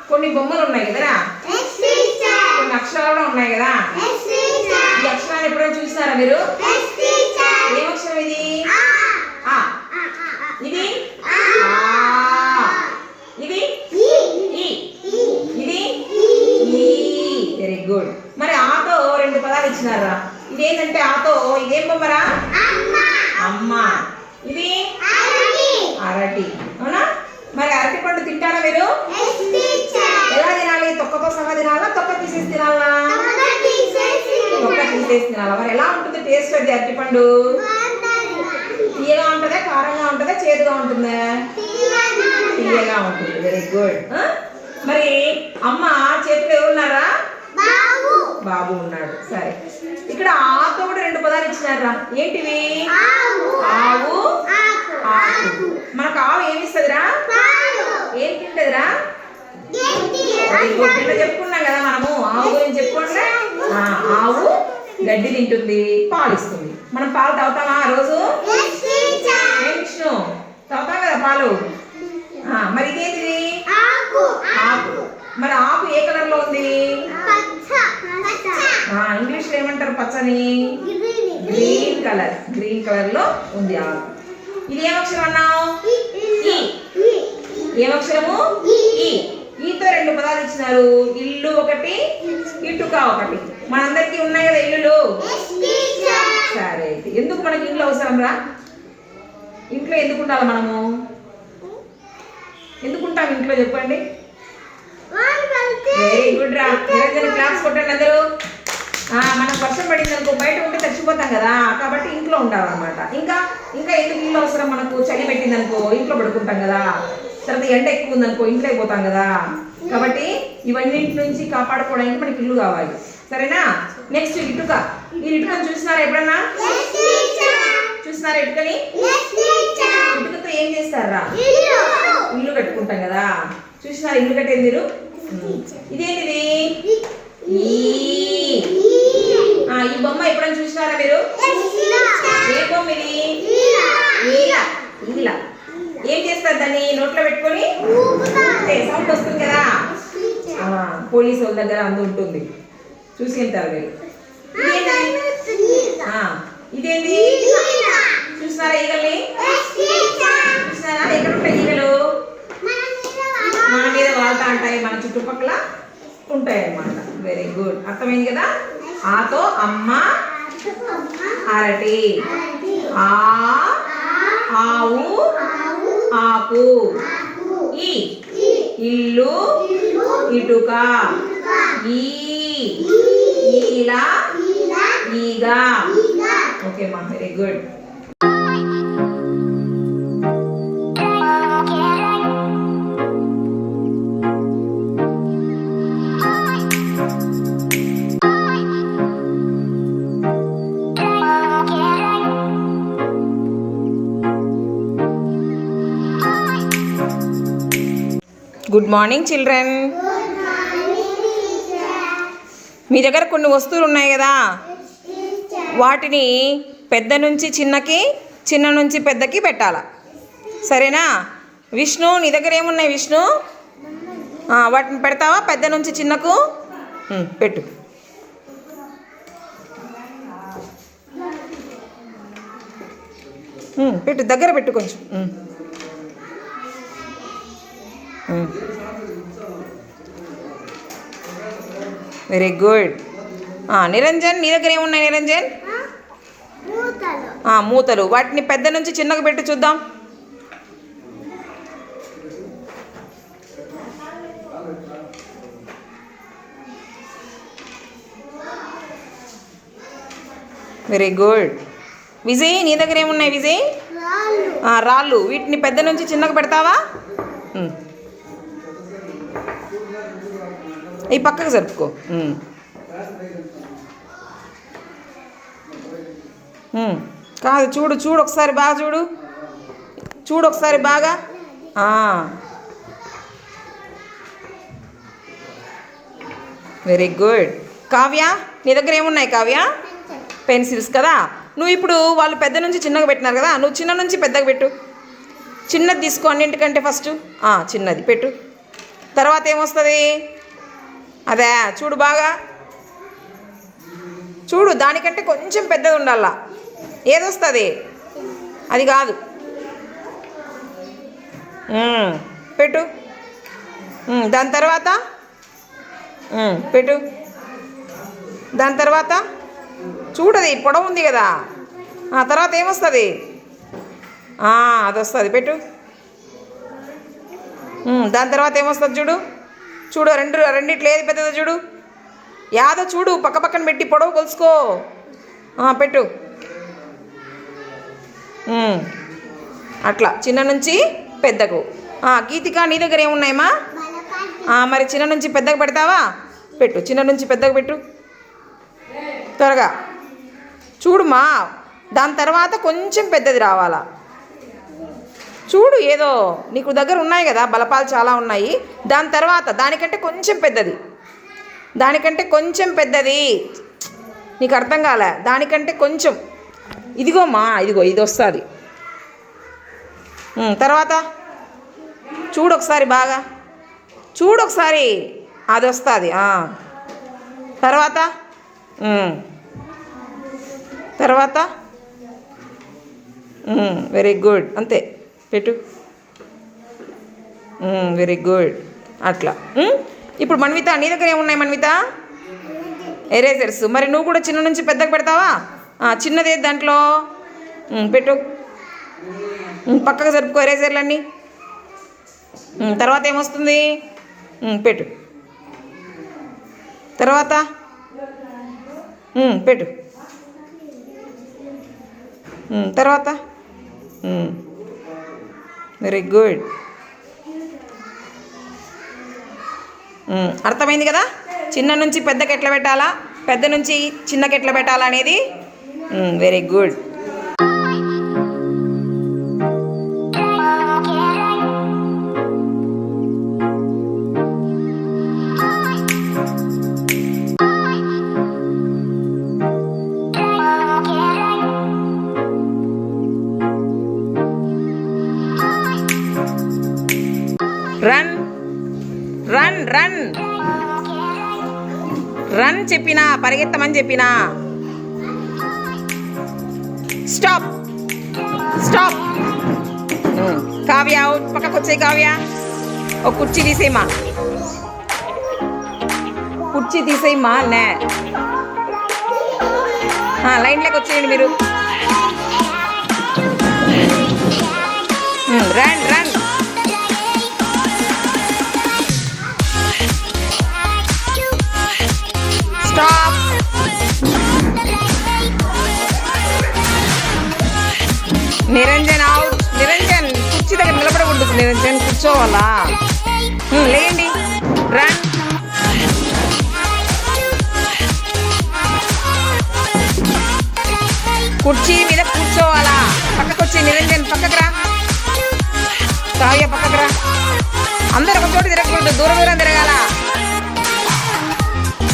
కొన్ని బొమ్మలు ఉన్నాయి కదరా, కొన్ని అక్షరాలు ఉన్నాయి కదా. ఈ అక్షరాన్ని ఎప్పుడైనా చూసినారా మీరు? ఏం అక్షరం ఇది? ఆ. ఇది ఇది ఇది వెరీ గుడ్. మరి ఆతో 2 పదాలు ఇచ్చినారా. ఇదేంటంటే ఆతో ఇదేం బొమ్మరా? అమ్మ. ఇది అరటి. అవునా? మరి అరటి పండు తింటారా మీరు? ఎలా తినాలి? తొక్కతో సహా తినాలా, తొక్క తీసేసి తినాలా? తొక్క తీసేసి తినాలా. మరి ఎలా ఉంటుంది టేస్ట్ అది అరటి పండు? తీయగా ఉంటుందా, కారంగా ఉంటుందా, చేదుగా ఉంటుందా? తీయగా ఉంటుంది. Very good. మరి అమ్మ చేతిలో ఎవరున్నారా? బాబు ఉన్నాడు. సరే, ఇక్కడ ఆతో కూడా 2 పదాలు ఇచ్చినారా. ఏంటివి? ఆవు ఆకు. మనకు ఆవు ఏమిస్తుందిరా? ఏం తింటదిరా? చెప్పుకున్నాం కదా మనము ఆవు గురించి. చెప్పుకుంటే ఆవు గడ్డి తింటుంది, పాలు ఇస్తుంది. మనం పాలు తాగుతామా ఆ రోజు? విష్ణు తాగుతాం కదా పాలు. మరి ఇదేంటిది? ఆకు. మరి ఆకు ఏ కలర్ లో ఉంది? ఇంగ్లీష్ లో ఏమంటారు పచ్చని? Green colour. గ్రీన్ కలర్ లో ఉంది ఆకు. ఇది ఏం అక్షరం అన్నావు? ఏం అక్షరము? ఈతో 2 పదాలు ఇచ్చినారు. ఇల్లు ఒకటి, ఇటుక ఒకటి. మనందరికీ ఉన్నాయి కదా ఇల్లులు. సరే, అయితే ఎందుకు మనకి ఇల్లు అవసరం రా? ఇంట్లో ఎందుకు ఉండాలి మనము? ఎందుకుంటాం ఇంట్లో చెప్పండి? వెరీ గుడ్ రా. నిరంజన్ క్లాప్స్ కొట్టండి అందరూ. మనకు వర్షం పడింది అనుకో, బయట ఉంటే తడిచిపోతాం కదా, కాబట్టి ఇంట్లో ఉండాలన్నమాట. ఇంకా ఎందుకు ఇల్లు అవసరం మనకు? చలి పెట్టింది అనుకో ఇంట్లో పడుకుంటాం కదా, తర్వాత ఎండ ఎక్కువ ఉందనుకో ఇంట్లో అయిపోతాం కదా. కాబట్టి ఇవన్నింటి నుంచి కాపాడుకోవడానికి మనకి ఇల్లు కావాలి. సరేనా? నెక్స్ట్ ఇటుక. ఈ ఇటుకని చూసినారా ఎప్పుడన్నా? చూసినారా ఇటుకని? ఇటుకతో ఏం చేస్తారా? ఇల్లు కట్టుకుంటాం కదా. చూసినారా ఇల్లు కట్టేది మీరు? ఇదేంటిది? ఈ బొమ్మ ఎప్పుడైనా చూసినారా మీరు? ఏ బొమ్మ ఇది? ఈల. ఏం చేస్తారు దాన్ని? నోట్లో పెట్టుకొని సౌండ్ వస్తుంది కదా. పోలీసు వాళ్ళ దగ్గర అందు ఉంటుంది, చూసి వెళ్తారు మీరు. ఇదేంటి? చూసినారా ఈగల్ని? చూసినారా ఎక్కడ ఉంటాయి ఈగలు? మన మీద వాళ్తా ఉంటాయి, మన చుట్టుపక్కల ఉంటాయి అన్నమాట. Very good. అర్థమైంది కదా? ఆతో అమ్మ, అరటి, ఆవు, ఆకు, ఇల్లు, ఇటుక, ఈల, ఈగ. ఓకే మా, very good. Good morning children. మీ దగ్గర కొన్ని వస్తువులు ఉన్నాయి కదా, వాటిని పెద్ద నుంచి చిన్నకి, చిన్న నుంచి పెద్దకి పెట్టాలా. సరేనా? విష్ణు నీ దగ్గర ఏమున్నాయి విష్ణు? వాటిని పెడతావా? పెద్ద నుంచి చిన్నకు పెట్టు. పెట్టు, దగ్గర పెట్టు కొంచెం. Very good. నిరంజన్ నీ దగ్గర ఏమున్నాయి నిరంజన్? మూతలు. వాటిని పెద్ద నుంచి చిన్నగా పెట్టి చూద్దాం. Very good. విజయ్ నీ దగ్గర ఏమున్నాయి విజయ్? రాళ్ళు. వీటిని పెద్ద నుంచి చిన్నగా పెడతావా? ఈ పక్కకు జరుపుకో. కాదు, చూడు చూడు ఒకసారి బాగా చూడు, చూడు ఒకసారి బాగా. Very good. కావ్య నీ దగ్గర ఏమున్నాయి కావ్య? పెన్సిల్స్ కదా. నువ్వు ఇప్పుడు వాళ్ళు పెద్ద నుంచి చిన్నగా పెట్టినారు కదా, నువ్వు చిన్న నుంచి పెద్దగా పెట్టు. చిన్నది తీసుకో అన్నింటికంటే ఫస్ట్. చిన్నది పెట్టు, తర్వాత ఏమొస్తుంది? అదే చూడు బాగా చూడు, దానికంటే కొంచెం పెద్దది ఉండాలా. ఏదొస్తుంది? అది కాదు. పెట్టు. దాని తర్వాత పెట్టు. దాని తర్వాత చూడది పొడవు ఉంది కదా. తర్వాత ఏమొస్తుంది? అది వస్తుంది. పెట్టు. దాని తర్వాత ఏమొస్తుంది చూడు. చూడు రెండిట్లో ఏది పెద్దదో చూడు. యాదో చూడు, పక్క పక్కన పెట్టి పొడవు కొలుసుకో. పెట్టు. అట్లా చిన్న నుంచి పెద్దకు. గీతిక, నీ దగ్గర ఏమున్నాయమ్మా? మరి చిన్న నుంచి పెద్దగా పెడతావా? పెట్టు. చిన్న నుంచి పెద్దగా పెట్టు త్వరగా. చూడుమా, దాని తర్వాత కొంచెం పెద్దది రావాలా. చూడు, ఏదో నీకు దగ్గర ఉన్నాయి కదా, బలపాలు చాలా ఉన్నాయి. దాని తర్వాత దానికంటే కొంచెం పెద్దది, దానికంటే కొంచెం పెద్దది. నీకు అర్థం కాలే? దానికంటే కొంచెం. ఇదిగోమ్మా, ఇదిగో ఇది వస్తుంది. తర్వాత చూడు ఒకసారి, బాగా చూడు ఒకసారి, అది వస్తుంది. తర్వాత తర్వాత వెరీ గుడ్. అంతే, పెట్టు. Very good. అట్లా. ఇప్పుడు మన్విత, నీ దగ్గర ఏమున్నాయి మన్విత? ఎరేజర్స్. మరి నువ్వు కూడా చిన్న నుంచి పెద్దగా పెడతావా? చిన్నది దాంట్లో పెట్టు. పక్కకు జరుపుకో ఎరేజర్లన్నీ. తర్వాత ఏమొస్తుంది? పెట్టు. తర్వాత పెట్టు. తర్వాత వెరీ గుడ్. అర్థమైంది కదా? చిన్న నుంచి పెద్దకి ఎట్లా పెట్టాలా, పెద్ద నుంచి చిన్నకి ఎట్లా పెట్టాలా అనేది. Very good. Run run run run చెప్పినా, పరిగెత్తమని చెప్పినా. Stop stop. కావ్య అవుట్. పక్కకు వచ్చాయి కావ్య. ఒక కుర్చీ తీసేయమా, కుర్చీ తీసేయమ్మా. నే లైన్లోకి వచ్చేయండి మీరు. Run run. Stop. Niranjan out. Niranjan కుర్చీ దగ్గర నిలబడకూడదు. నిరంజన్ కూర్చోవాలా. లేండి. రన్. కుర్చీ మీద కూర్చోవాలా. పక్కకు వచ్చి నిరంజన్ పక్కకు రా. కావ్య పక్కకు రా. అందరు ఒక చోటు తిరగకూడదు, దూరం దూరం తిరగాల.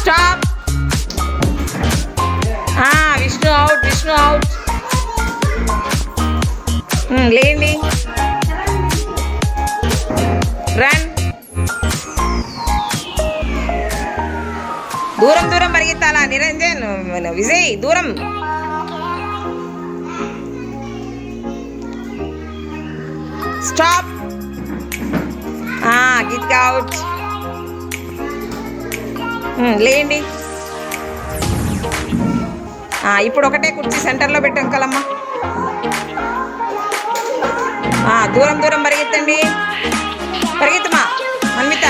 Stop. Vishnu out. Vishnu out. లేండి. రన్. దూరం దూరం పరిగెత్తాలా. నిరంజన్, విజయ్ దూరం. స్టాప్. గీతిక అవుట్. లేండి. ఇప్పుడు ఒకటే కుర్చీ సెంటర్లో పెట్టాం కలమ్మ. దూరం దూరం పరిగెత్తండి. పరిగెత్తమా Manvitha.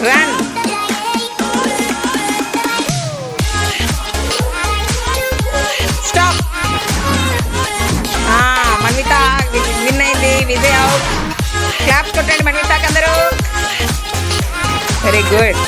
Run. Stop. Manvitha win అయింది. విజయ్ అవుట్. క్లాప్స్ కొట్టండి మన్వితకి అందరూ. Very good.